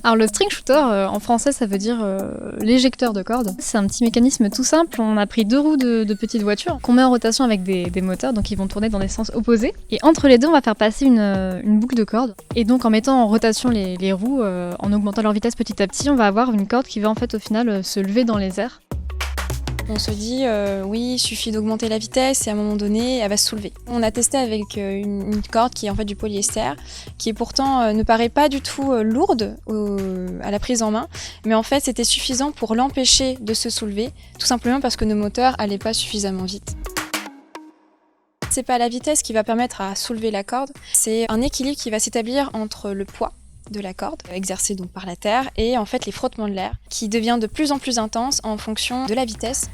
Alors le string shooter, en français, ça veut dire l'éjecteur de cordes. C'est un petit mécanisme tout simple. On a pris 2 roues de petites voitures qu'on met en rotation avec des moteurs, donc ils vont tourner dans des sens opposés. Et entre les deux, on va faire passer une boucle de cordes. Et donc en mettant en rotation les roues, en augmentant leur vitesse petit à petit, on va avoir une corde qui va en fait au final se lever dans les airs. On se dit, oui, il suffit d'augmenter la vitesse et à un moment donné, elle va se soulever. On a testé avec une corde qui est en fait du polyester, qui pourtant ne paraît pas du tout lourde à la prise en main, mais en fait c'était suffisant pour l'empêcher de se soulever, tout simplement parce que nos moteurs n'allaient pas suffisamment vite. C'est pas la vitesse qui va permettre à soulever la corde, c'est un équilibre qui va s'établir entre le poids de la corde, exercée donc par la terre, et en fait les frottements de l'air, qui devient de plus en plus intense en fonction de la vitesse.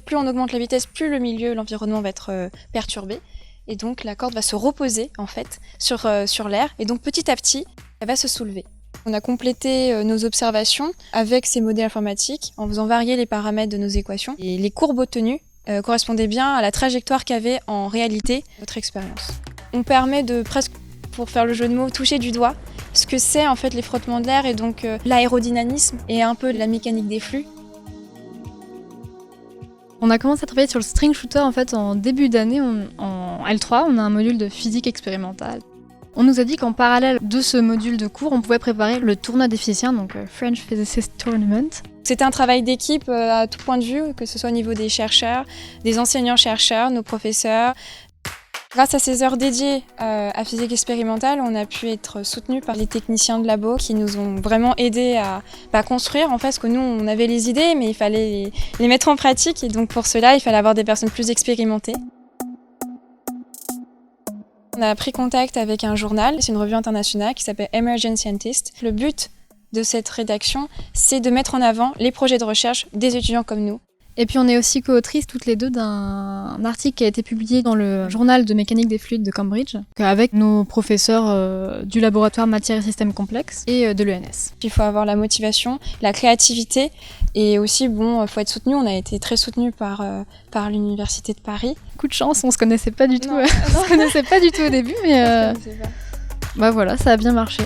Plus on augmente la vitesse, plus le milieu, l'environnement va être perturbé, et donc la corde va se reposer en fait sur l'air, et donc petit à petit, elle va se soulever. On a complété nos observations avec ces modèles informatiques en faisant varier les paramètres de nos équations, et les courbes obtenues correspondaient bien à la trajectoire qu'avait en réalité notre expérience. On permet de presque, pour faire le jeu de mots, toucher du doigt ce que c'est en fait les frottements de l'air et donc l'aérodynamisme et un peu la mécanique des flux. On a commencé à travailler sur le string shooter en fait en début d'année. En L3, on a un module de physique expérimentale. On nous a dit qu'en parallèle de ce module de cours, on pouvait préparer le tournoi des physiciens, donc French Physicist Tournament. C'était un travail d'équipe à tout point de vue, que ce soit au niveau des chercheurs, des enseignants-chercheurs, nos professeurs. Grâce à ces heures dédiées à physique expérimentale, on a pu être soutenus par les techniciens de labo qui nous ont vraiment aidés à construire en fait, parce que nous on avait les idées mais il fallait les mettre en pratique et donc pour cela il fallait avoir des personnes plus expérimentées. On a pris contact avec un journal, c'est une revue internationale qui s'appelle Emerging Scientist. Le but de cette rédaction, c'est de mettre en avant les projets de recherche des étudiants comme nous. Et puis on est aussi co-autrices toutes les deux d'un article qui a été publié dans le journal de mécanique des fluides de Cambridge, avec nos professeurs du laboratoire matières et systèmes complexes et de l'ENS. Il faut avoir la motivation, la créativité et aussi, il faut être soutenu. On a été très soutenus par l'Université de Paris. Coup de chance, on se connaissait pas du tout. On se connaissait pas du tout au début, mais voilà, ça a bien marché.